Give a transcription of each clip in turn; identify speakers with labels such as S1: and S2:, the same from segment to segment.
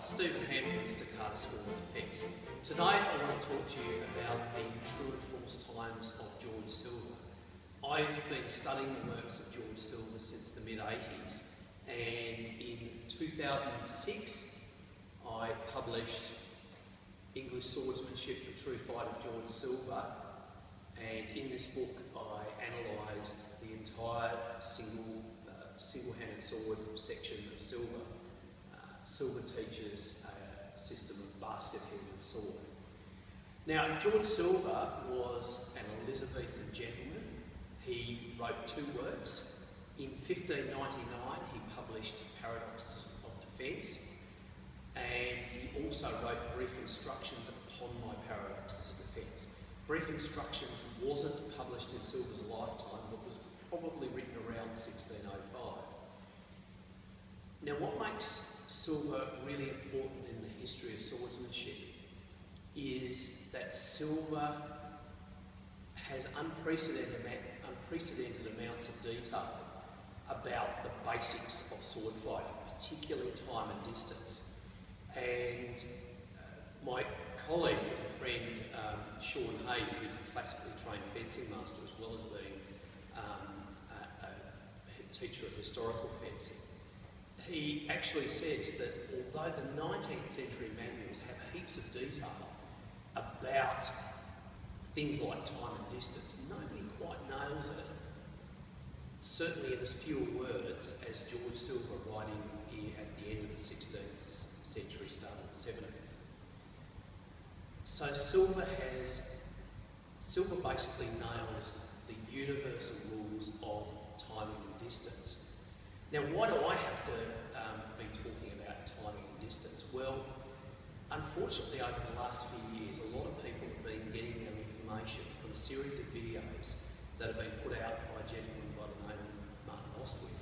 S1: Stephen Hanford's Staccato School of Defence. Today I want to talk to you about the true and false times of George Silver. I've been studying the works of George Silver since the mid-80s, and in 2006 I published English Swordsmanship, The True Fight of George Silver, and in this book I analysed the entire single-handed sword section of Silver. Silver teaches a system of basket-headed sword. Now, George Silver was an Elizabethan gentleman. He wrote two works. In 1599 he published Paradox of Defence, and he also wrote Brief Instructions upon my Paradoxes of Defence. Brief Instructions wasn't published in Silver's lifetime, but was probably written around 1605. Now, what makes Silver really important in the history of swordsmanship is that Silver has unprecedented amounts of detail about the basics of sword fighting, particularly time and distance. And my colleague and friend Sean Hayes, who's a classically trained fencing master as well as being a teacher of historical fencing, he actually says that although the 19th century manuals have heaps of detail about things like time and distance, nobody quite nails it, certainly in as few words as George Silver writing here at the end of the 16th century, start of the 17th. So Silver basically nails the universal rules of timing and distance. Now, why do I have to be talking about timing and distance? Well, unfortunately, over the last few years, a lot of people have been getting their information from a series of videos that have been put out by a gentleman by the name of Martin Austwick.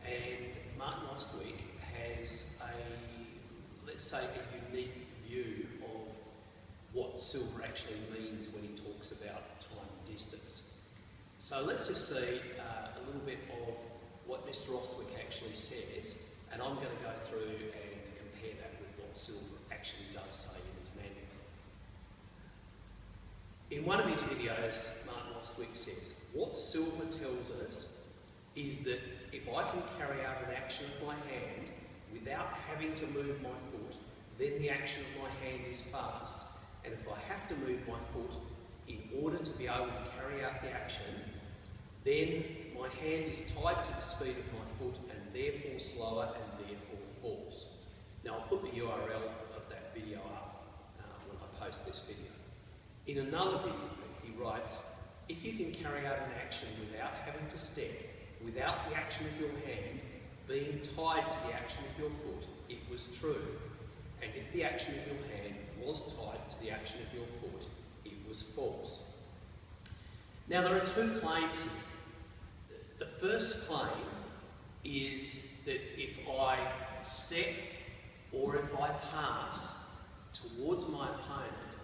S1: And Martin Austwick has let's say, a unique view of what Silver actually means when he talks about time and distance. So let's just see a little bit of what Mr. Austwick actually says, and I'm going to go through and compare that with what Silver actually does say in his manual. In one of his videos, Martin Austwick says, what Silver tells us is that if I can carry out an action of my hand without having to move my foot, then the action of my hand is fast, and if I have to move my foot in order to be able to carry out the action, then my hand is tied to the speed of my foot and therefore slower and therefore falls. Now I'll put the URL of that video up when I post this video. In another video he writes, if you can carry out an action without having to step, without the action of your hand being tied to the action of your foot, it was true. And if the action of your hand was tied to the action of your foot, it was false. Now there are two claims here. The first claim is that if I step or if I pass towards my opponent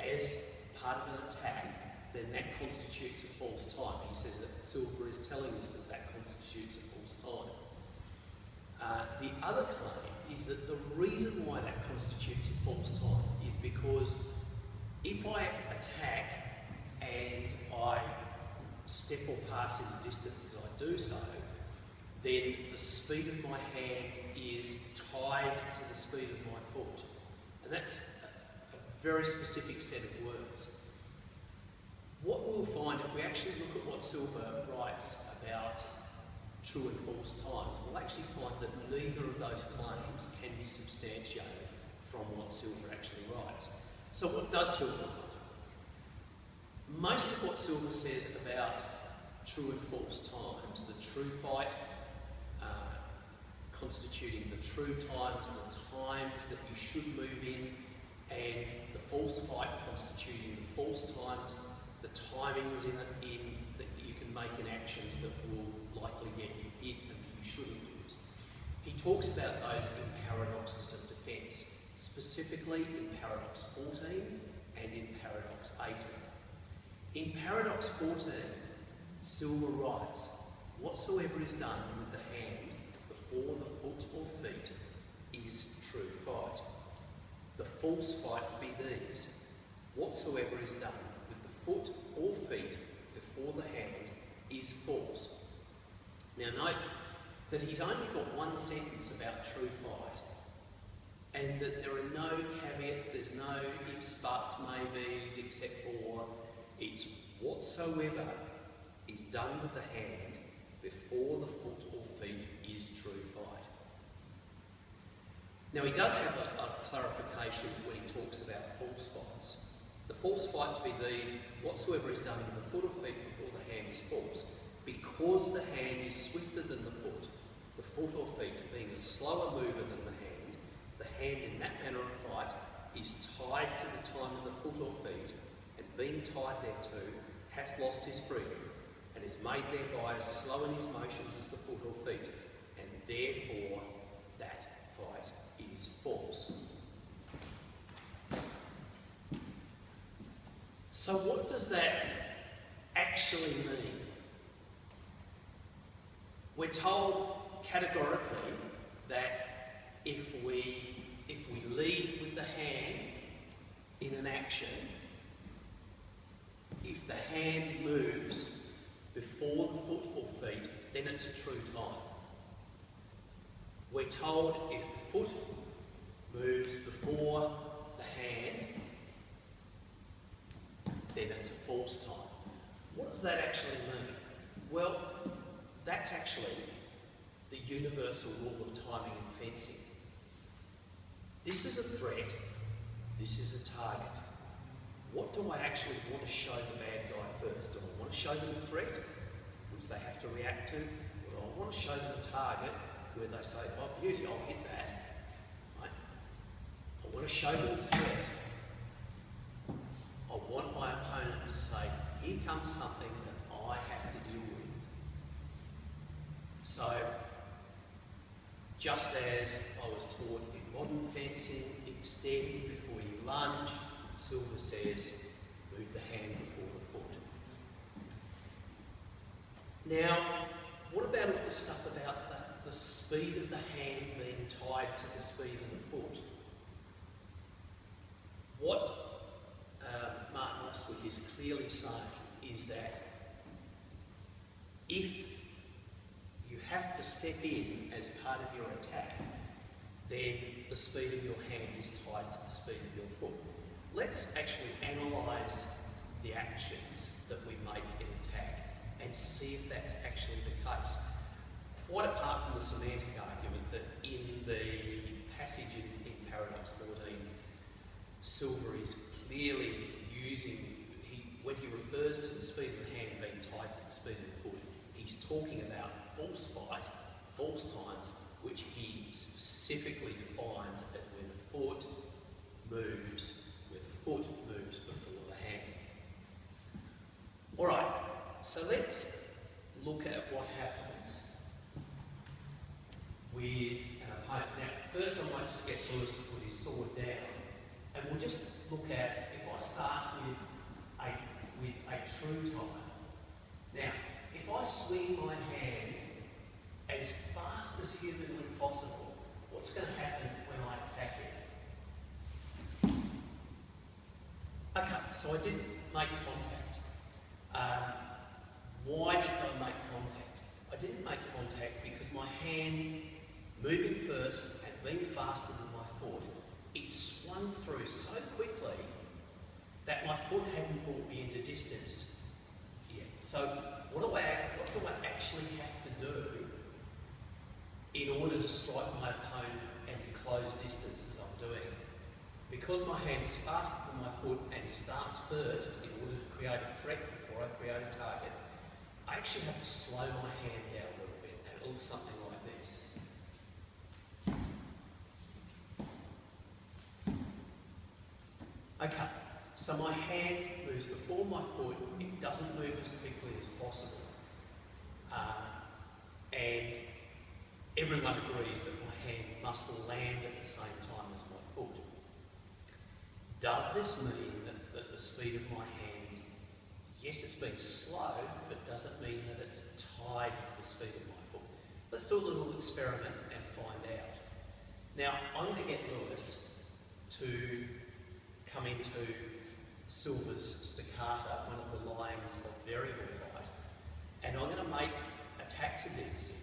S1: as part of an attack, then that constitutes a false time. He says that Silver is telling us that that constitutes a false time. The other claim is that the reason why that constitutes a false time is because if I attack and I step or pass into distance as I do so, then the speed of my hand is tied to the speed of my foot. And that's a very specific set of words. What we'll find if we actually look at what Silver writes about true and false times, we'll actually find that neither of those claims can be substantiated from what Silver actually writes. So what does Silver write? Most of what Silver says about true and false times, the true fight constituting the true times, the times that you should move in, and the false fight constituting the false times, the timings in that you can make in actions that will likely get you hit and that you shouldn't use. He talks about those in Paradoxes of Defence, specifically in Paradox 14 and in Paradox 18. In Paradox 14, Silver writes, whatsoever is done with the hand before the foot or feet is true. true fight. The false fights be these: whatsoever is done with the foot or feet before the hand is false. Now note that he's only got one sentence about true fight, and that there are no caveats, there's no ifs, buts, maybes, except for it's whatsoever is done with the hand before the foot or feet is true fight. Now he does have a clarification when he talks about false fights. The false fights be these: whatsoever is done with the foot or feet before the hand is false, because the hand is swifter than the foot or feet being a slower mover than the hand in that manner of fight is tied to the time of the foot or feet, and being tied thereto hath lost his freedom, and is made thereby as slow in his motions as the foot or feet, and therefore that fight is false. So what does that actually mean? We're told categorically that if we lead with the hand in an action, if the hand moves before the foot or feet, then it's a true time. We're told if the foot moves before the hand, then it's a false time. What does that actually mean? Well, that's actually the universal rule of timing in fencing. This is a threat, this is a target. What do I actually want to show the bad guy first? Do I want to show them a threat, which they have to react to? Or do I want to show them a target where they say, oh beauty, I'll hit that. Right? I want to show them a threat. I want my opponent to say, here comes something that I have to deal with. So, just as I was taught in modern fencing, extend before you lunge, Silver says, move the hand before the foot. Now, what about all the stuff about the speed of the hand being tied to the speed of the foot? What Martin Austwick is clearly saying is that if you have to step in as part of your attack, then the speed of your hand is tied to the speed of your foot. Let's actually analyse the actions that we make in attack and see if that's actually the case. Quite apart from the semantic argument that in the passage in Paradox 14, Silver is clearly using, when he refers to the speed of the hand being tied to the speed of the foot, he's talking about false fight, false times, which he specifically defines as when the foot moves before the hand. Alright, so let's look at what happens with an opponent. Now, first I might just get Lewis to put his sword down, and we'll just look at, if I start with a true time. Now, if I swing my hand as fast as humanly possible, what's going to happen when I attack it? Okay, so I didn't make contact. Why didn't I make contact? I didn't make contact because my hand, moving first and being faster than my foot, it swung through so quickly that my foot hadn't brought me into distance yet. So what do I actually have to do in order to strike my opponent and to close distance as I'm doing? Because my hand is faster than my foot and starts first in order to create a threat before I create a target, I actually have to slow my hand down a little bit, and it looks something like this. Okay, so my hand moves before my foot, it doesn't move as quickly as possible. And everyone agrees that my hand must land at the same time as my foot. Does this mean that the speed of my hand, yes, it's been slow, but does it mean that it's tied to the speed of my foot? Let's do a little experiment and find out. Now, I'm going to get Lewis to come into Silver's Staccata, one of the lines of variable fight, and I'm going to make attacks against him,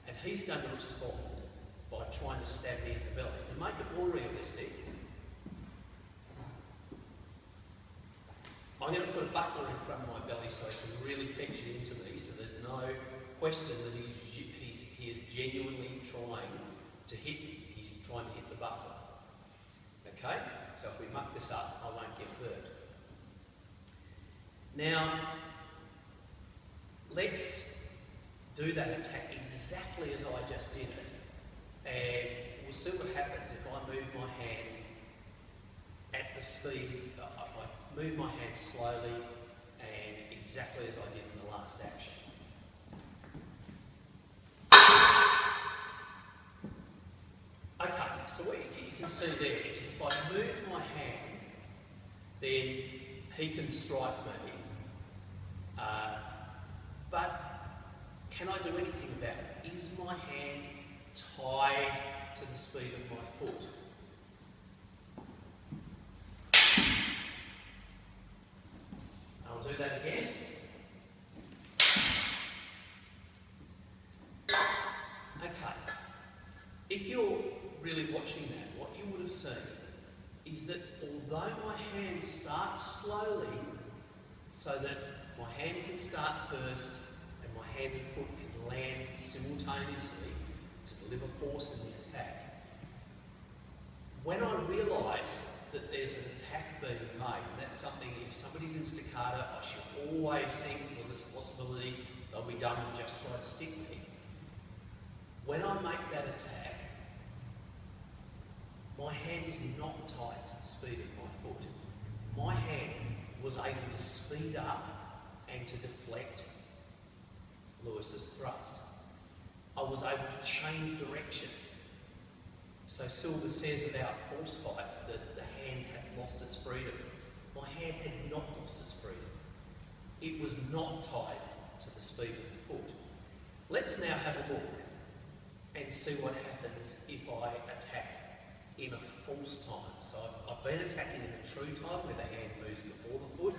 S1: and he's going to respond by trying to stab me in the belly. To make it more realistic, I'm going to put a buckler in front of my belly so he can really fetch it into me, so there's no question that he is genuinely trying to hit me. He's trying to hit the buckler. Okay? So if we muck this up, I won't get hurt. Now, let's do that attack exactly as I just did it, and we'll see what happens if I move my hand at the speed, if I move my hand slowly and exactly as I did in the last action. Okay, so what you can see there is if I move my hand, then he can strike me. But can I do anything about it? Is my hand tied to the speed of my foot? I'll do that again. Okay. If you're really watching that, what you would have seen is that although my hand starts slowly, so that my hand can start first and my hand and foot can land simultaneously to deliver force in the attack, when I realise that there's an attack being made, and that's something, if somebody's in Staccata, I should always think, well, there's a possibility they'll be done and just try to stick me. When I make that attack, my hand is not tied to the speed of my foot. My hand was able to speed up and to deflect Lewis's thrust. I was able to change direction. So Silver says about force fights that the hand hath lost its freedom. My hand had not lost its freedom. It was not tied to the speed of the foot. Let's now have a look and see what happens if I attack in a false time. So I've been attacking in a true time where the hand moves before the foot.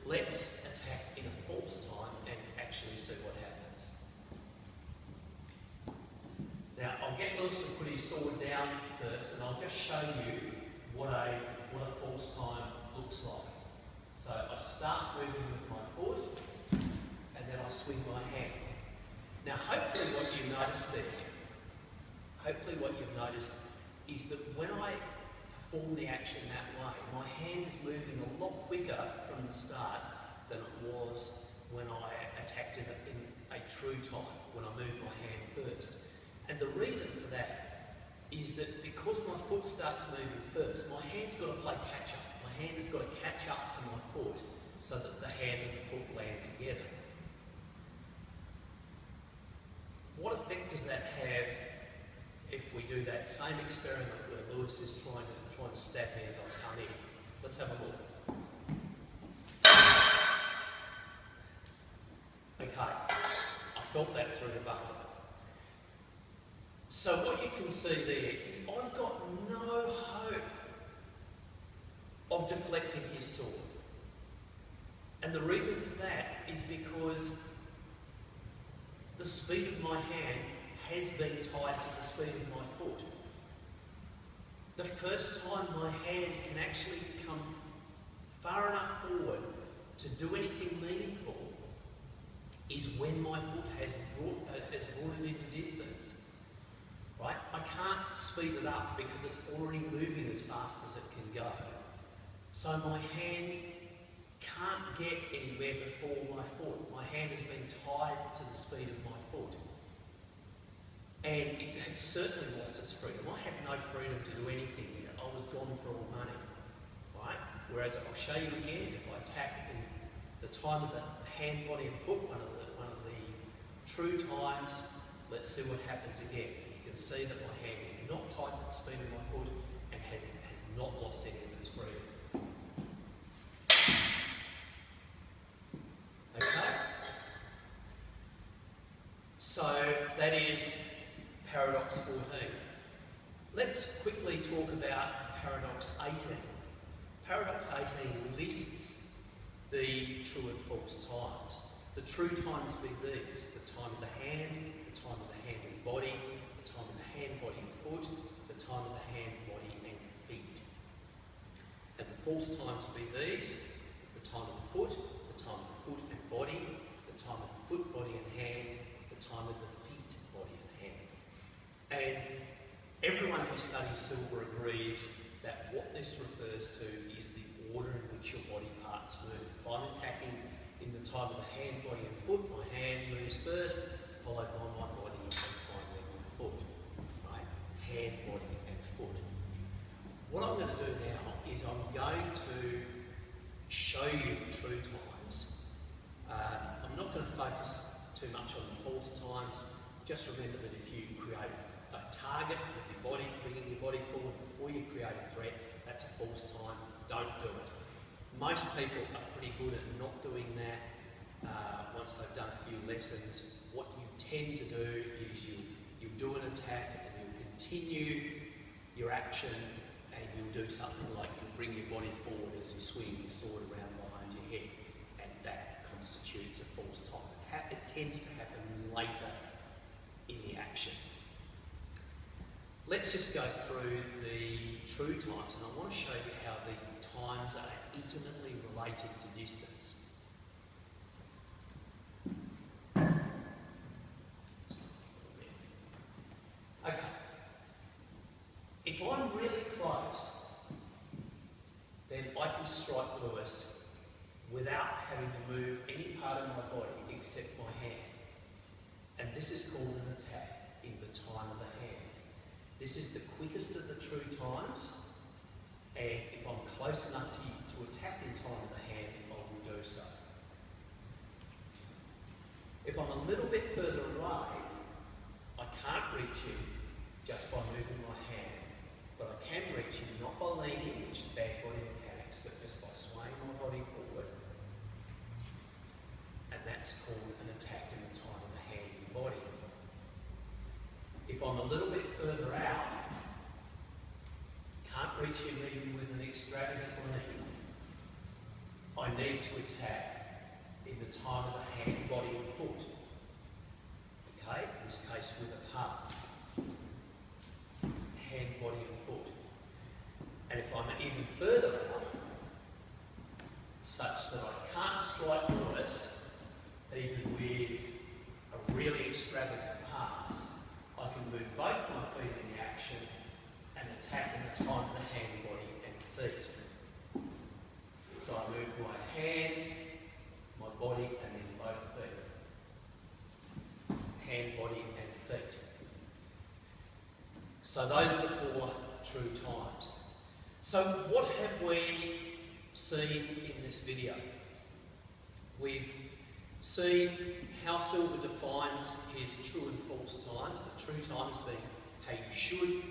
S1: Let's attack in a false time and actually see what happens. Now I'll get Lewis to put his sword down first, and I'll just show you what a false time looks like. So I start moving with my foot, and then I swing my hand. Now hopefully what you noticed there, is that when I perform the action that way, my hand is moving a lot quicker from the start than it was when I attacked it in a true time, when I moved my hand first. And the reason for that is that because my foot starts moving first, my hand's got to play catch up. My hand has got to catch up to my foot so that the hand and the foot land together. What effect does that have if we do that same experiment where Lewis is trying to stab me as I come in? Let's have a look. Okay, I felt that through the buckler. So what you can see there is I've got no hope of deflecting his sword. And the reason for that is because the speed of my hand has been tied to the speed of my foot. The first time my hand can actually come far enough forward to do anything meaningful is when my foot has brought it into distance. Right? I can't speed it up because it's already moving as fast as it can go. So my hand can't get anywhere before my foot. My hand has been tied to the speed of my foot. And it had certainly lost its freedom. I had no freedom to do anything yet. I was gone for all money. Right? Whereas I'll show you again, if I attack in the time of the hand, body and foot, one of the true times, let's see what happens again. You can see that my hand is not tied to the speed of my foot and has not lost any of its freedom. Okay? So that is paradox 14. Let's quickly talk about paradox 18. Paradox 18 lists the true and false times. The true times being these: the time of the hand, the time of the hand and body, the time of the hand, body and foot, the time of the hand, body and feet. And the false times be these: the time of the foot, the time of the foot and body, the time of the foot, body and hand, the time of the feet, body and hand. And everyone who studies silver agrees that what this refers to is the order in which your body parts move. If I'm attacking in the time of the hand, body and foot, my hand moves first, followed by my body and finally my foot. Right? Hand, body and foot. What I'm going to do now is I'm going to show you the true times. I'm not going to focus too much on the false times. Just remember that if you create a target with your body, bringing your body forward before you create a threat, that's a false time. Don't do it. Most people are pretty good at not doing that once they've done a few lessons. What you tend to do is you'll do an attack and you'll continue your action, and you'll do something like you'll bring your body forward as you swing your sword around behind your head, and that constitutes a false time. It tends to happen later in the action. Let's just go through the true times, and I want to show you how the times are intimately related to distance. Okay. If I'm really close, then I can strike Lewis without having to move any part of my body except my hand. And this is called an attack in the time of the hand. This is the quickest of the true times, and if I'm close enough to attack in time of the hand, I will do so. If I'm a little bit further away, I can't reach him just by moving my hand, but I can reach him not by leaning, which is bad body mechanics, but just by swaying my body forward, and that's called an attack in the time of the hand and body. If I'm a little bit further out, can't reach him even with an extravagant lean, I need to attack in the time of the hand, body and foot. Okay, in this case with a pass. Hand, body and foot. And if I'm even further out, such that I can't strike Lewis, even with a really extravagant pass, I can move both my feet in the action and attack in the time of the hand, body and feet. So I move my hand, my body and then both feet. Hand, body and feet. So those are the 4 true times. So what have we seen in this video? We've seen how Silver defines his true and false times, the true times being how you should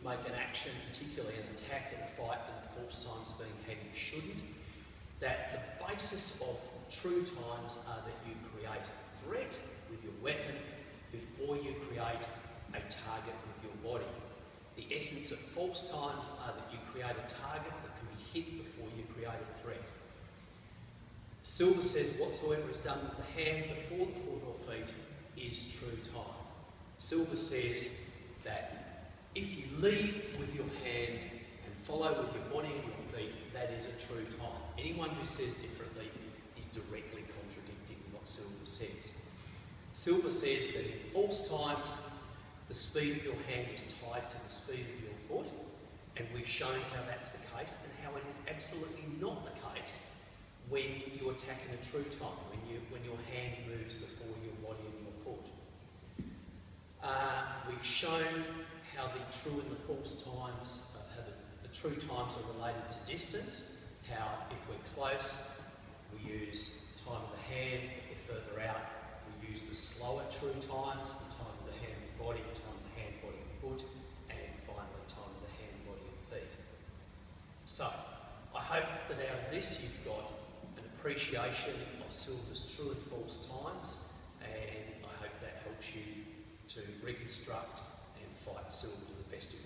S1: make an action, particularly an attack and a fight, and the false times being how you shouldn't. That the basis of true times are that you create a threat with your weapon before you create a target with your body. The essence of false times are that you create a target that can be hit before you create a threat. Silver says whatsoever is done with the hand before the foot or feet is true time. Silver says that if you lead with your hand and follow with your body and your feet, that is a true time. Anyone who says differently is directly contradicting what Silver says. Silver says that in false times, the speed of your hand is tied to the speed of your foot, and we've shown how that's the case and how it is absolutely not the case when you attack in a true time, when your hand moves before your body and your foot. We've shown how the true and the false times, how the true times are related to distance, how if we're close, we use time of the hand, if we're further out, we use the slower true times, the time of the hand and body, time of the hand, body and foot, and finally time of the hand, body and feet. So, I hope that out of this you've got an appreciation of Silver's true and false times, and I hope that helps you to reconstruct and fight Silver to the best of